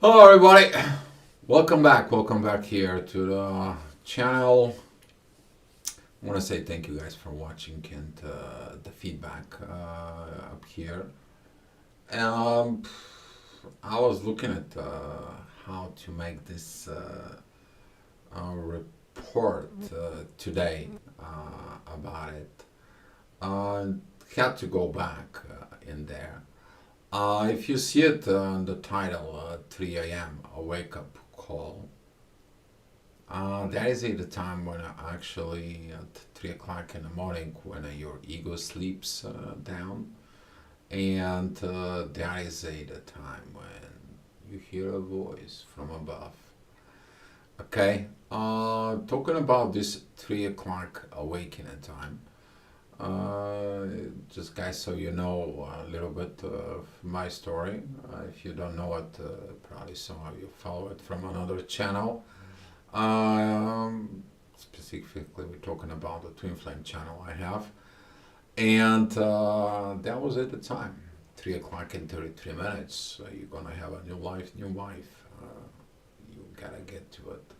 Hello everybody, welcome back here to the channel. I want to say thank you guys for watching and the feedback up here. Um, I was looking at how to make this report today about it. Uh, Had to go back in there. If you see it on the title, 3 a.m., a wake up call, that is at the time when actually at 3 o'clock in the morning when your ego sleeps down, and that is at the time when you hear a voice from above. Okay, talking about this 3 o'clock awakening time. Uh, just guys, so you know a little bit of my story. If you don't know it, probably some of you follow it from another channel. Specifically, we're talking about the Twin Flame channel I have, and that was at the time, 3 o'clock in 33 minutes. You're gonna have a new life, new wife. You gotta get to it,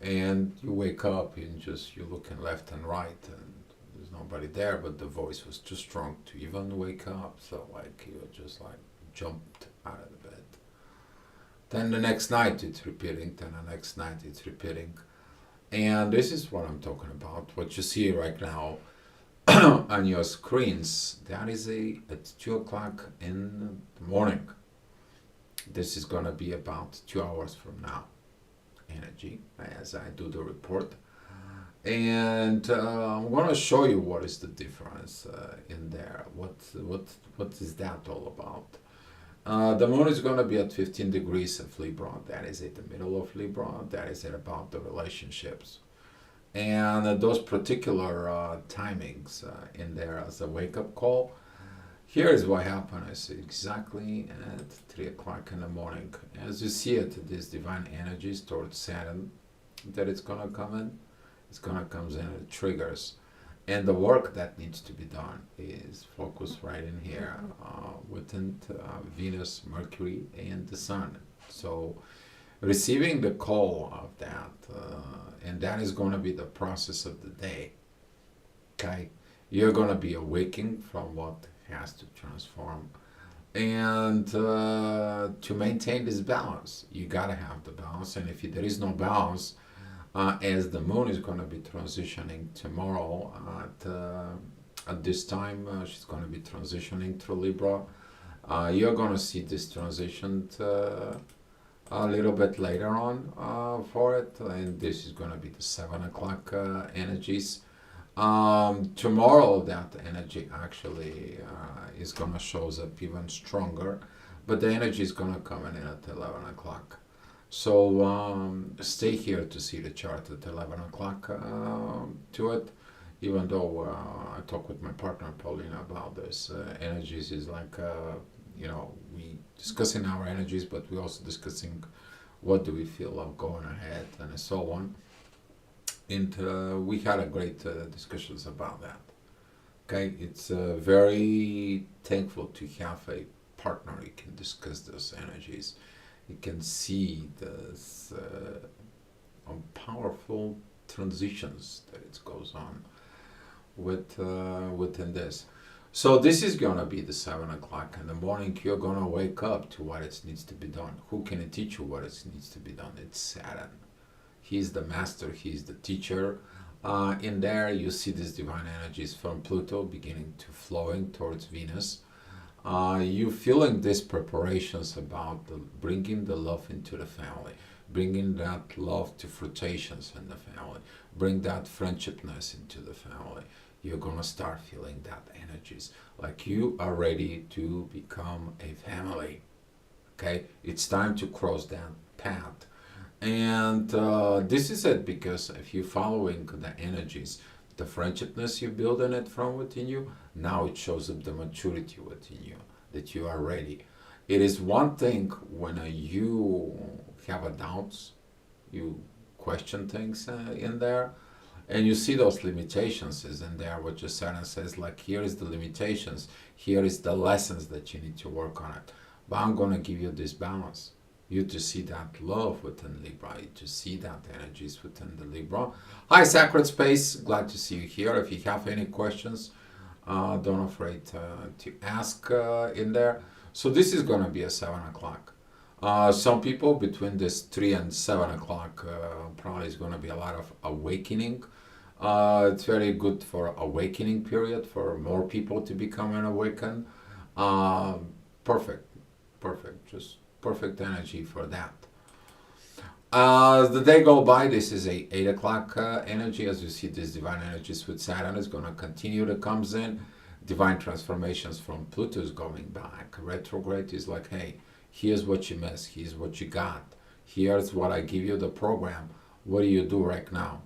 and you wake up and just you're looking left and right and there's nobody there, but the voice was too strong to even wake up, so like you just like jumped out of the bed. Then the next night it's repeating, then the next night it's repeating, and this is what I'm talking about. What you see right now on your screens, that is at 2 o'clock in the morning. This is gonna be about 2 hours from now energy as I do the report, and I'm gonna show you what is the difference in there. What is that all about? The moon is gonna be at 15 degrees of Libra. That is at the middle of Libra. That is at about the relationships, and those particular timings in there as a wake up call. Here is what happened. Is exactly at 3 o'clock in the morning. As you see it, this divine energies towards Saturn that it's gonna come in. It's gonna come in and triggers, and the work that needs to be done is focused right in here within Venus, Mercury, and the Sun. So receiving the call of that, and that is going to be the process of the day. Okay, you're going to be awaking from what has to transform, and to maintain this balance, you got to have the balance. And if there is no balance, as the moon is going to be transitioning tomorrow at this time, she's going to be transitioning through Libra. You're going to see this transition a little bit later on for it, and this is going to be the 7 o'clock energies. Tomorrow, that energy actually is going to show up even stronger, but the energy is going to come in at 11 o'clock. So stay here to see the chart at 11 o'clock to it. Even though I talk with my partner Paulina about this, energies is like, we discussing our energies, but we also discussing what do we feel of going ahead and so on. And we had a great discussions about that. Okay, it's very thankful to have a partner you can discuss those energies. You can see this powerful transitions that it goes on within this. So this is gonna be the 7 o'clock in the morning. You're gonna wake up to what it needs to be done. Who can teach you what it needs to be done? It's Saturn. He's the master. He's the teacher. In there, you see these divine energies from Pluto beginning to flowing towards Venus. You feeling these preparations about bringing the love into the family, bringing that love to flirtations in the family, bring that friendshipness into the family. You're gonna start feeling that energies like you are ready to become a family. Okay, it's time to cross that path, and this is it because if you're following the energies, the friendshipness you build in it from within you, now it shows up the maturity within you that you are ready. It is one thing when you have a doubts, you question things in there, and you see those limitations is in there. What your Saturn says, like here is the limitations, here is the lessons that you need to work on it. But I'm gonna give you this balance. You to see that love within Libra, you to see that energies within the Libra. Hi, Sacred Space. Glad to see you here. If you have any questions, don't afraid to ask in there. So this is going to be a 7 o'clock. Some people between this 3 and 7 o'clock probably is going to be a lot of awakening. It's very good for awakening period for more people to become an awakened. Perfect, perfect, just perfect energy for that. As the day go by, this is a 8 o'clock energy. As you see, this divine energies with Saturn is going to continue to comes in. Divine transformations from Pluto is going back. Retrograde is like, hey, here's what you missed. Here's what you got. Here's what I give you the program. What do you do right now?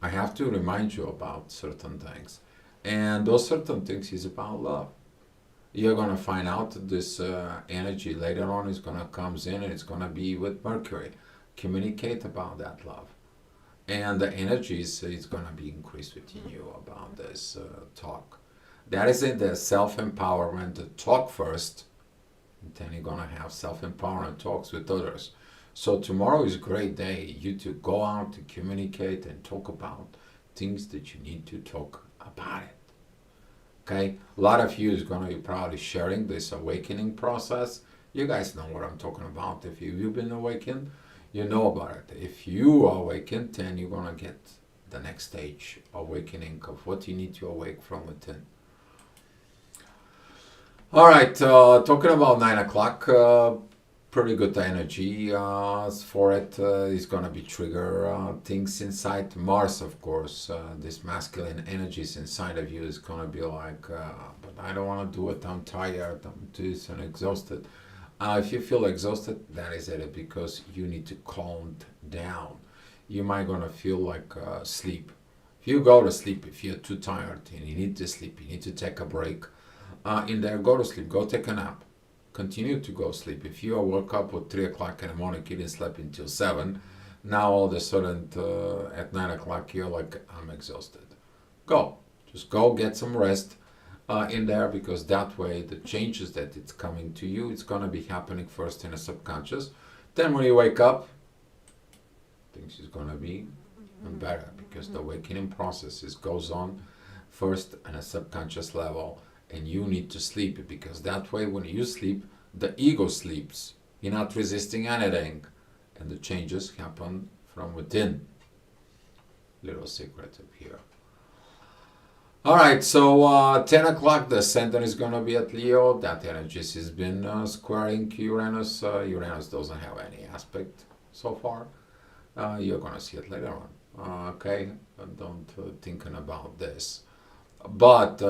I have to remind you about certain things. And those certain things is about love. You're going to find out that this energy later on is going to comes in and it's going to be with Mercury. Communicate about that love. And the energies is going to be increased within you about this talk. That is it, the self-empowerment talk first. And then you're going to have self-empowerment talks with others. So tomorrow is a great day. You to go out to communicate and talk about things that you need to talk about it. Okay, a lot of you is going to be probably sharing this awakening process. You guys know what I'm talking about. If you've been awakened, you know about it. If you are awakened, then you're going to get the next stage awakening of what you need to awake from within. All right, talking about 9 o'clock, pretty good energy for it. It's going to be trigger things inside. Mars, of course, this masculine energies inside of you is going to be like, but I don't want to do it. I'm tired. I'm this and exhausted. If you feel exhausted, that is it, because you need to calm down. You might going to feel like sleep. If you go to sleep, if you're too tired and you need to sleep, you need to take a break. In there, go to sleep. Go take a nap. Continue to go sleep. If you woke up at 3 o'clock in the morning, you didn't sleep until 7, now all of a sudden at 9 o'clock you're like, I'm exhausted. Go. Just go get some rest in there, because that way the changes that it's coming to you, it's going to be happening first in the subconscious. Then when you wake up, things is going to be better, because the awakening process goes on first on a subconscious level. And you need to sleep, because that way when you sleep, the ego sleeps. You're not resisting anything. And the changes happen from within. Little secret up here. All right, so 10 o'clock, the ascendant is going to be at Leo. That energy has been squaring Uranus. Uranus doesn't have any aspect so far. You're going to see it later on. Okay, don't thinking about this. But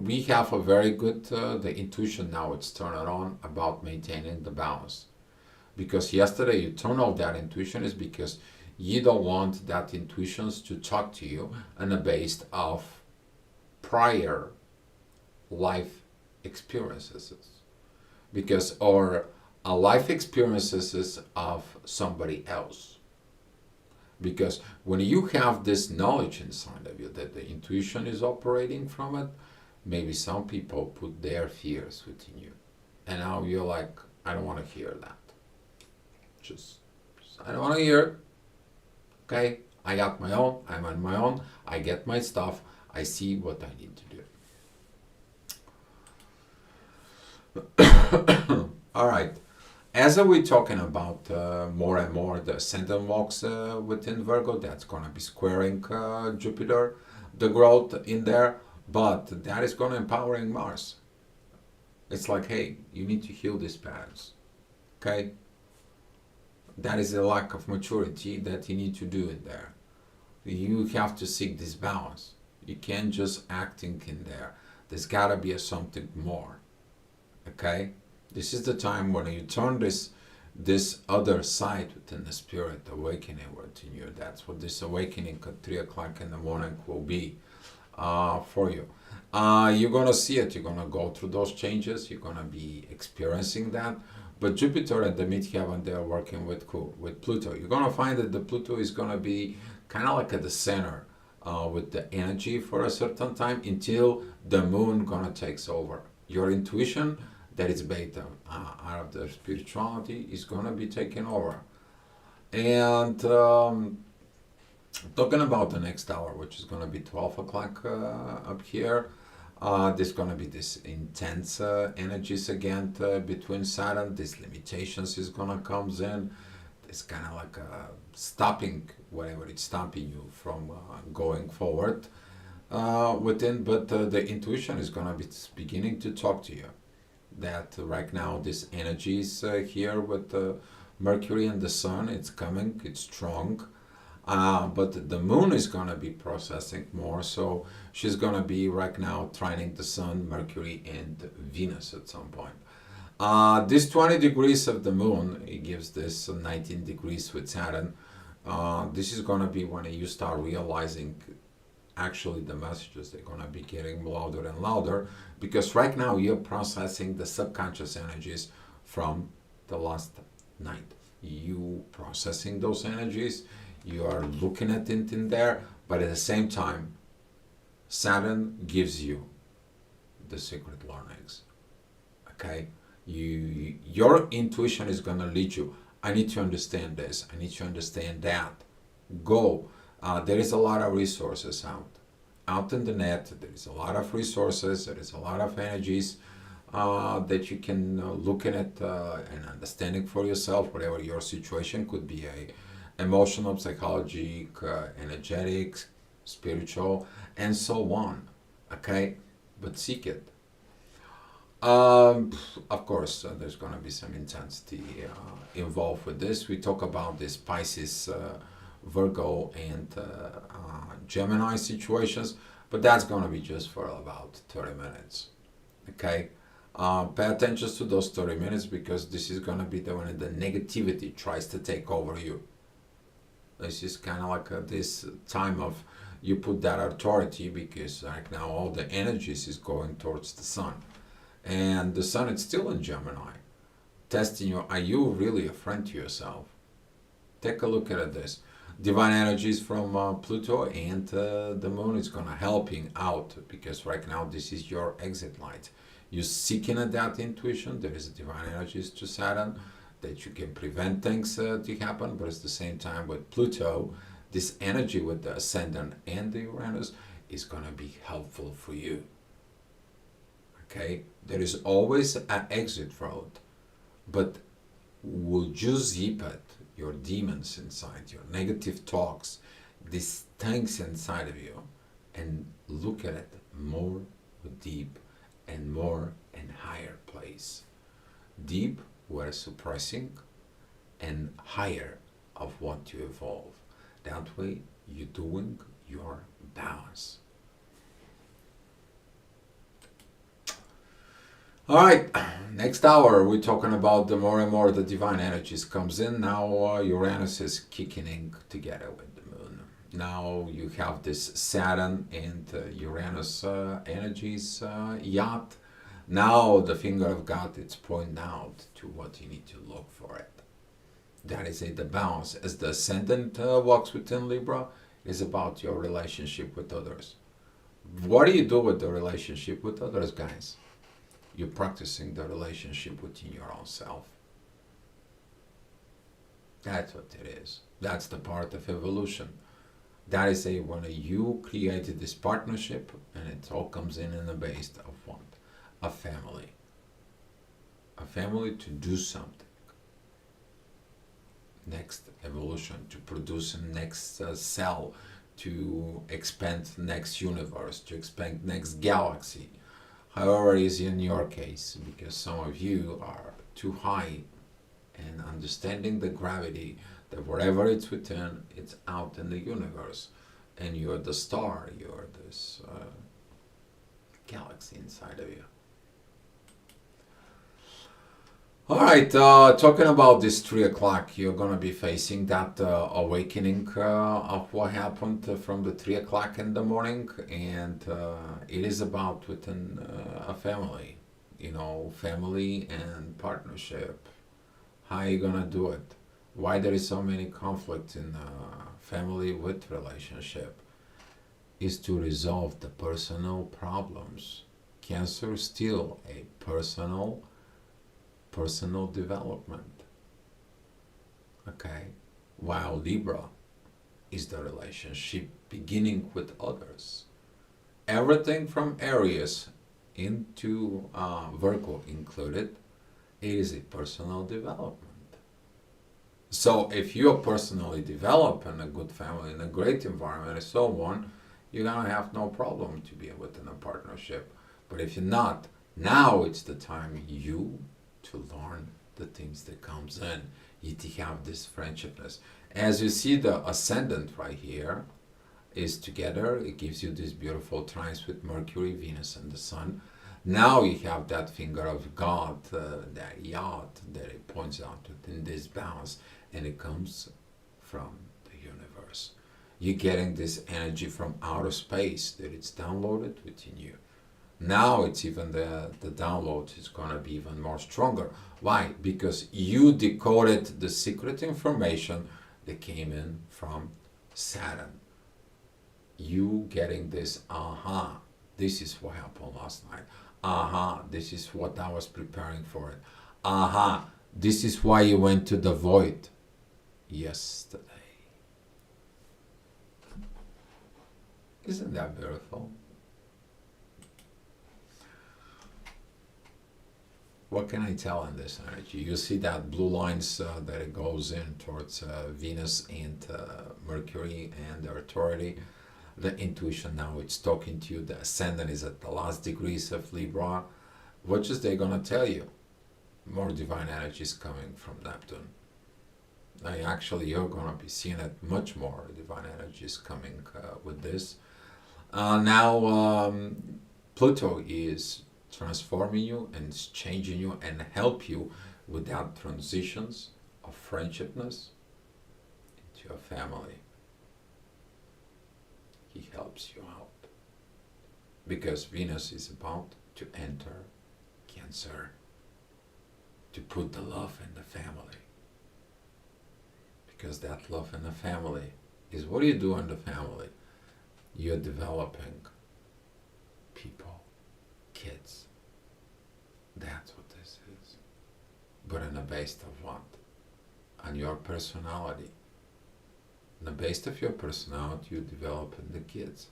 we have a very good, the intuition now it's turned on about maintaining the balance. Because yesterday you turned off that intuition is because you don't want that intuitions to talk to you on the base of prior life experiences. Because, or life experiences of somebody else. Because when you have this knowledge inside of you that the intuition is operating from it, maybe some people put their fears within you. And now you're like, I don't want to hear that. Just I don't want to hear it. Okay? I got my own. I'm on my own. I get my stuff. I see what I need to do. All right. As we're talking about more and more the ascendant walks within Virgo, that's going to be squaring Jupiter, the growth in there, but that is going to empowering Mars. It's like, hey, you need to heal these patterns, okay? That is a lack of maturity that you need to do in there. You have to seek this balance. You can't just acting in there. There's got to be something more, okay? This is the time when you turn this other side within the spirit awakening within you. That's what this awakening at 3 o'clock in the morning will be for you. You're going to see it. You're going to go through those changes. You're going to be experiencing that. But Jupiter and the midheaven, they are working with Pluto. You're going to find that the Pluto is going to be kind of like at the center with the energy for a certain time until the moon going to takes over. Your intuition, that is beta out of the spirituality is going to be taken over. And talking about the next hour, which is going to be 12 o'clock up here, there's going to be this intense energies again between Saturn. These limitations is going to comes in. It's kind of like stopping whatever it's stopping you from going forward within. But the intuition is going to be beginning to talk to you. That right now this energy is here with Mercury and the Sun. It's coming. It's strong. But the moon is going to be processing more, so she's going to be right now trining the sun, Mercury, and Venus at some point. This 20 degrees of the moon, it gives this 19 degrees with Saturn. This is going to be when you start realizing actually the messages, they're going to be getting louder and louder, because right now you're processing the subconscious energies from the last night. You processing those energies, you are looking at it in there, but at the same time, Saturn gives you the secret learnings. Okay? Your intuition is going to lead you. I need to understand this. I need to understand that. Go. There is a lot of resources out in the net. There is a lot of resources. There is a lot of energies that you can look at and understanding for yourself, whatever your situation could be, a emotional, psychology, energetic, spiritual, and so on. Okay, but seek it. Of course, there's going to be some intensity involved with this. We talk about this Pisces, Virgo, and Gemini situations, but that's going to be just for about 30 minutes. Okay. Pay attention to those 30 minutes, because this is going to be the when the negativity tries to take over you. This is kind of like this time of you put that authority, because right now all the energies is going towards the sun, and the sun is still in Gemini, testing you. Are you really a friend to yourself? Take a look at this. Divine energies from Pluto and the moon is going to helping out, because right now this is your exit light. You're seeking at that intuition. There is divine energies to Saturn that you can prevent things to happen, but at the same time with Pluto, this energy with the ascendant and the Uranus is going to be helpful for you. Okay, there is always an exit road, but would you zip it, your demons inside, your negative talks, these things inside of you, and look at it more deep and more and higher place. Deep where suppressing, and higher of what you evolve. That way you're doing your balance. All right, next hour we're talking about the more and more the divine energies comes in. Now Uranus is kicking in together with the moon. Now you have this Saturn and Uranus energies yacht. Now the finger of God, it's pointing out to what you need to look for it. That is the balance. As the ascendant walks within Libra, is about your relationship with others. What do you do with the relationship with others, guys? You're practicing the relationship within your own self. That's what it is. That's the part of evolution. That is when you created this partnership, and it all comes in the base of what? A family. A family to do something. Next evolution, to produce a next cell, to expand next universe, to expand next galaxy. However it is in your case, because some of you are too high and understanding the gravity that whatever it's within, it's out in the universe. And you're the star, you're this galaxy inside of you. All right, talking about this 3 o'clock, you're going to be facing that awakening of what happened from the 3 o'clock in the morning, and it is about within a family, family and partnership. How are you going to do it? Why there is so many conflicts in family with relationship is to resolve the personal problems. Cancer is still a personal personal development. Okay? While Libra is the relationship beginning with others. Everything from Aries into Virgo included, it is a personal development. So if you're personally developing a good family in a great environment and so on, you're gonna have no problem to be within a partnership. But if you're not, now it's the time you to learn the things that comes in. You to have this friendshipness. As you see, the ascendant right here is together. It gives you this beautiful trines with Mercury, Venus, and the Sun. Now you have that finger of God, that yacht that it points out within this balance, and it comes from the universe. You're getting this energy from outer space that it's downloaded within you. Now it's even the download is going to be even more stronger. Why? Because you decoded the secret information that came in from Saturn. You getting this, aha, this is what happened last night. Aha, this is what I was preparing for it. Aha, this is why you went to the void yesterday. Isn't that beautiful? What can I tell in this energy? You see that blue lines that it goes in towards Venus and Mercury and the authority. The intuition now, it's talking to you. The ascendant is at the last degrees of Libra. What is they going to tell you? More divine energy is coming from Neptune. Actually, you're going to be seeing it much more. Divine energy is coming with this. Now, Pluto is transforming you and is changing you and help you with that transitions of friendshipness into your family. He helps you out because Venus is about to enter Cancer, to put the love in the family, because that love in the family is what do you do in the family? You're developing people, kids. That's what this is. But on the base of what? On your personality. On the base of your personality, you develop in the kids.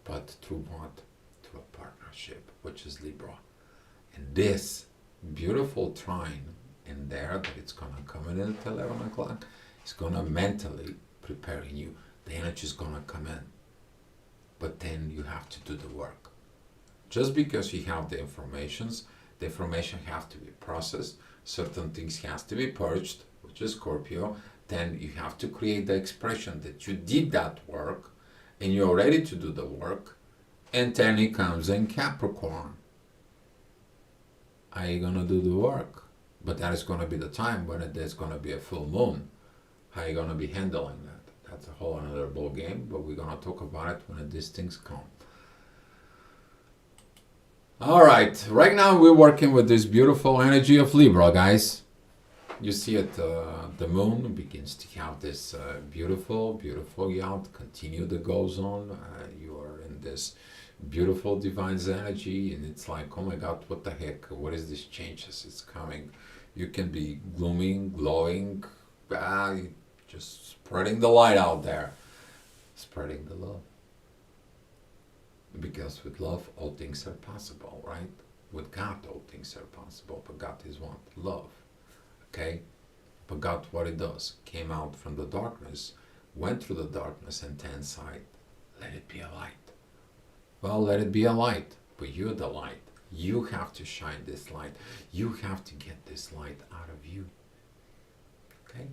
But through what? Through a partnership, which is Libra. And this beautiful trine in there that it's going to come in at 11 o'clock, it's going to mentally preparing you. The energy is going to come in. But then you have to do the work. Just because you have the information have to be processed, certain things has to be purged, which is Scorpio, then you have to create the expression that you did that work and you're ready to do the work, and then it comes in Capricorn. Are you going to do the work? But that is going to be the time when there's going to be a full moon. How are you going to be handling that? That's a whole another ball game, but we're going to talk about it when these things come. Alright, right now we're working with this beautiful energy of Libra, guys. You see it, the moon begins to have this beautiful, beautiful yacht. Continue that goes on. You are in this beautiful divine energy, and it's like, oh my God, what the heck? What is this changes? It's coming. You can be glooming, glowing, just spreading the light out there, spreading the love. Because with love, all things are possible, right? With God, all things are possible. But God is what? Love. Okay? But God, what it does, came out from the darkness, went through the darkness, and then said, let it be a light. Well, let it be a light, but you're the light. You have to shine this light. You have to get this light out of you. Okay?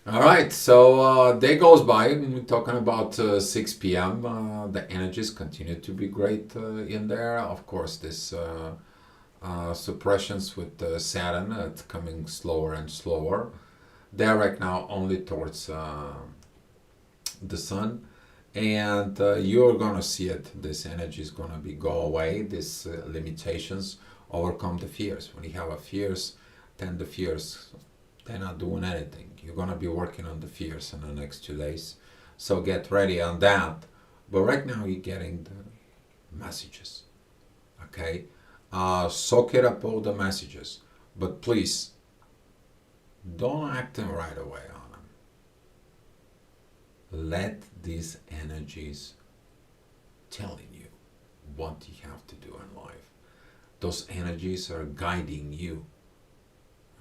All right, so day goes by, and we're talking about 6 p.m. The energies continue to be great in there. Of course, this suppressions with Saturn, it's coming slower and slower. They're right now only towards the Sun, and you're going to see it. This energy is going to go away. These limitations overcome the fears. When you have a fears, then the fears, they're not doing anything. You're going to be working on the fears in the next 2 days. So get ready on that. But right now you're getting messages. Okay? Soak it up, all the messages. But please, don't act them right away on them. Let these energies telling you what you have to do in life. Those energies are guiding you.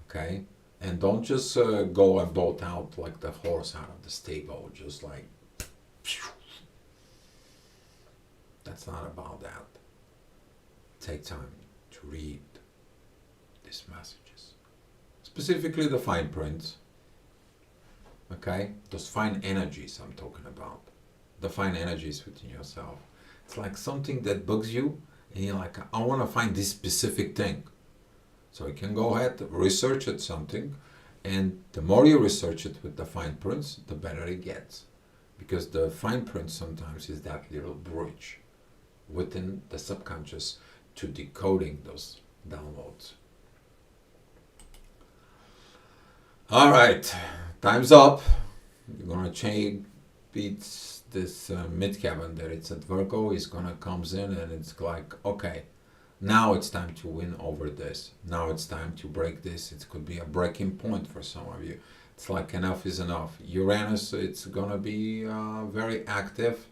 Okay? And don't just go and bolt out like the horse out of the stable, just like, that's not about that. Take time to read these messages, specifically the fine print. Okay, those fine energies I'm talking about, the fine energies within yourself. It's like something that bugs you, and you're like, I want to find this specific thing. So you can go ahead, research it something, and the more you research it with the fine prints, the better it gets. Because the fine print sometimes is that little bridge within the subconscious to decoding those downloads. All right, time's up. You're gonna change beats this midheaven that it's at Virgo. Is gonna comes in and it's like, okay, now it's time to win over this. Now it's time to break this. It could be a breaking point for some of you. It's like enough is enough. Uranus, it's gonna be very active.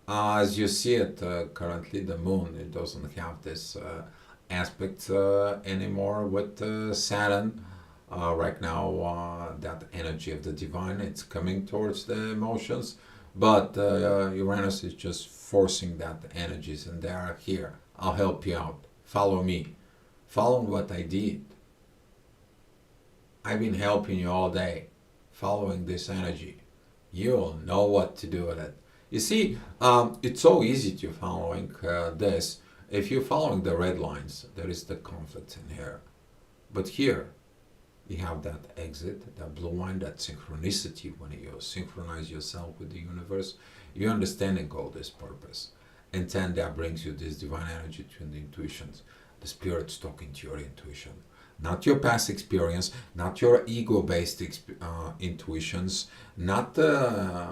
As you see it currently, the moon, it doesn't have this aspect anymore with Saturn. Right now, that energy of the divine, it's coming towards the emotions, but Uranus is just forcing that energies, and they are here. I'll help you out. Follow me. Follow what I did. I've been helping you all day, following this energy. You'll know what to do with it. You see, it's so easy to following this. If you're following the red lines, there is the conflict in here. But here, you have that exit, that blue line, that synchronicity. When you synchronize yourself with the universe, you're understanding all this purpose. And then that brings you this divine energy to the intuitions. The spirit's talking to your intuition. Not your past experience, not your ego-based intuitions, not the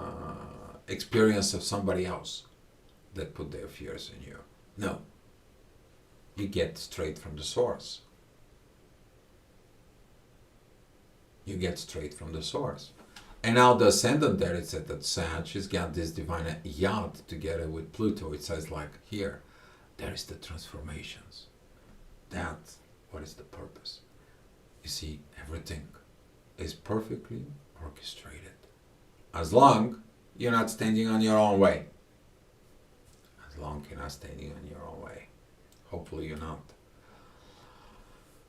experience of somebody else that put their fears in you. No. You get straight from the source. You get straight from the source. And now the ascendant there, it's at that Sag, she's got this divine yacht together with Pluto. It says like here, there is the transformations. That's what is the purpose. You see, everything is perfectly orchestrated. As long you're not standing on your own way. As long you're not standing on your own way. Hopefully you're not.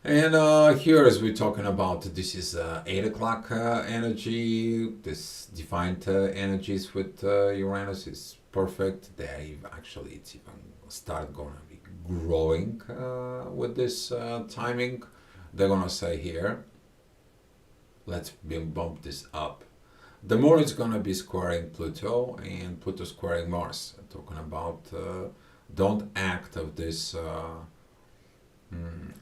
And here, as we're talking about, this is 8 o'clock energy. This defined energies with Uranus is perfect. They actually, it's even start going to be growing with this timing. They're going to say here, let's bump this up. The moon is going to be squaring Pluto and Pluto squaring Mars. I'm talking about don't act of this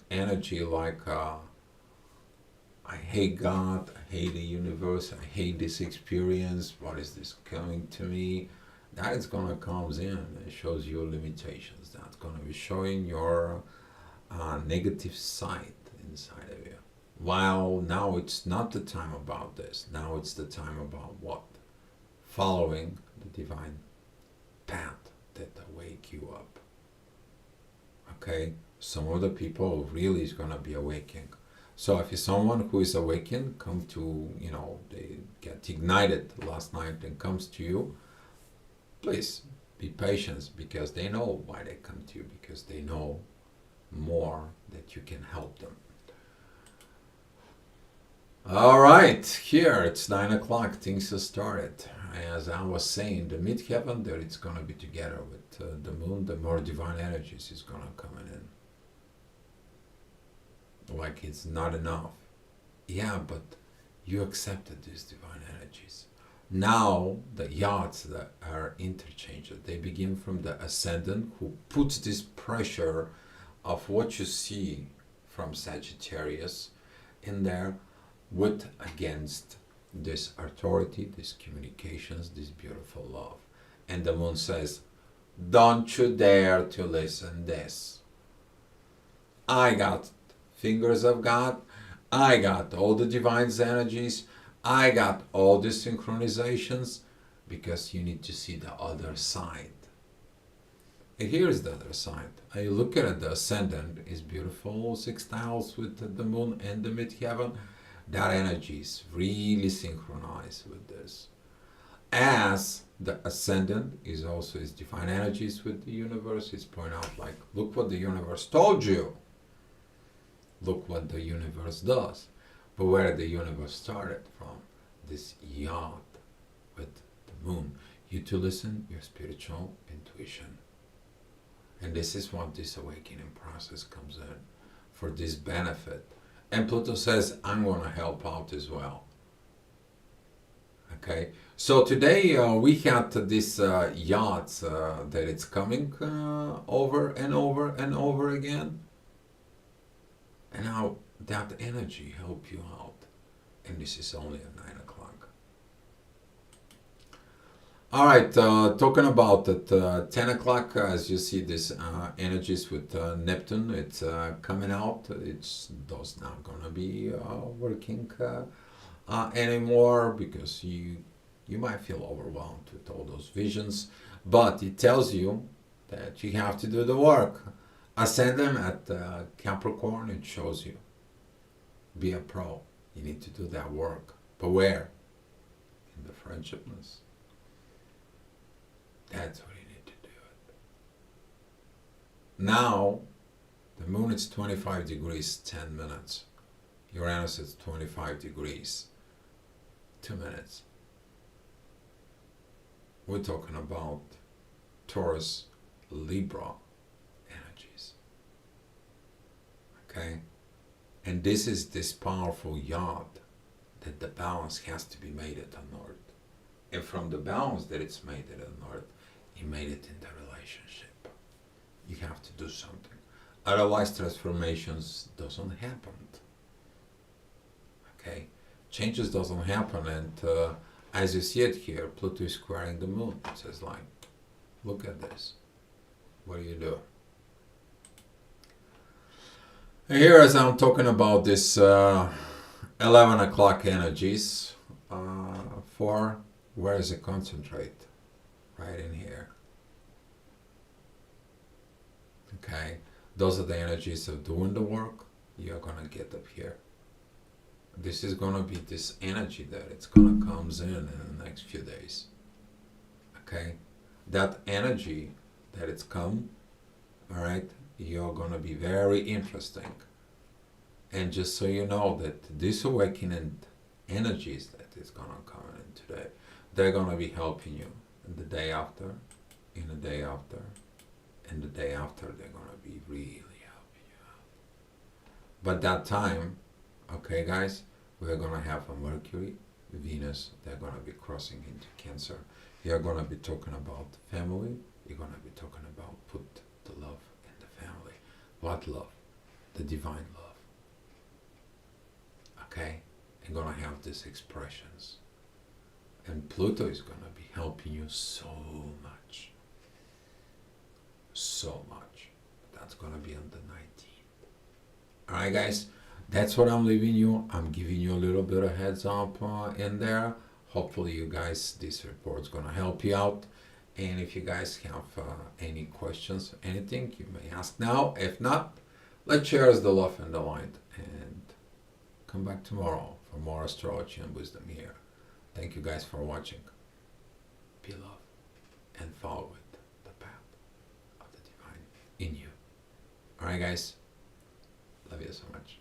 energy like I hate God, I hate the universe, I hate this experience, what is this coming to me? That is going to come in and shows your limitations. That's going to be showing your negative side inside of you. While now it's not the time about this. Now it's the time about what? Following the divine path that will wake you up. Okay? Some of the people really is going to be awakening. So if you're someone who is awakened, come to, they get ignited last night and comes to you, please be patient, because they know why they come to you, because they know more that you can help them. All right, here it's 9 o'clock, things have started. As I was saying, the midheaven there, it's going to be together with the moon, the more divine energies is going to come in. Like it's not enough. Yeah, but you accepted these divine energies. Now the yachts that are interchangeable, they begin from the ascendant, who puts this pressure of what you see from Sagittarius in there, with against this authority, these communications, this beautiful love. And the moon says, Don't you dare to listen this. I got fingers of God. I got all the divine energies. I got all the synchronizations, because you need to see the other side. And here's the other side. I look at it, the ascendant is beautiful, sextiles with the moon and the midheaven. That energy is really synchronized with this. As the ascendant is also its divine energies with the universe, it's pointing out like, look what the universe told you. Look what the universe does. But where the universe started from, this yacht with the moon. You to listen your spiritual intuition. And this is what this awakening process comes in, for this benefit. And Pluto says, I'm going to help out as well. Okay, so today we had this yachts that it's coming over and over and over again. And how that energy help you out. And this is only at 9 o'clock. All right, talking about it, 10 o'clock, as you see this energies with Neptune, it's coming out. It's those not going to be working anymore, because you might feel overwhelmed with all those visions. But it tells you that you have to do the work. Ascendant at Capricorn, it shows you. Be a pro. You need to do that work. But where? In the friendshipness. That's what you need to do it. Now, the moon is 25 degrees, 10 minutes. Uranus is 25 degrees, 2 minutes. We're talking about Taurus, Libra energies. Okay? And this is this powerful yacht that the balance has to be made at the north. And from the balance that it's made at the north, you made it in the relationship. You have to do something. Otherwise, transformations doesn't happen. Okay? Changes doesn't happen. And as you see it here, Pluto is squaring the moon. It says like, look at this. What do you do? And here, as I'm talking about this 11 o'clock energies, for where is it concentrate? Right in here. Okay, those are the energies of doing the work. You're gonna get up here. This is gonna be this energy that it's gonna comes in the next few days. Okay, that energy that it's come, all right, you're gonna be very interesting. And just so you know that this awakening energies that is gonna come in today, they're gonna be helping you in the day after, in the day after, and the day after. They're gonna be really helping you out. But that time, okay, guys, we're gonna have a Mercury, Venus. They're gonna be crossing into Cancer. You're gonna be talking about family. You're gonna be talking about put the love in the family. What love? The divine love. Okay, and gonna have these expressions. And Pluto is gonna be helping you so much. So much. That's gonna be on the 19th. Alright guys, that's what I'm leaving you. I'm giving you a little bit of heads up in there. Hopefully you guys, this report's gonna help you out. And if you guys have any questions, anything, you may ask now. If not, let's share the love and the light. And come back tomorrow for more astrology and wisdom here. Thank you guys for watching. Be love and follow it, the path of the divine in you. Alright guys, love you so much.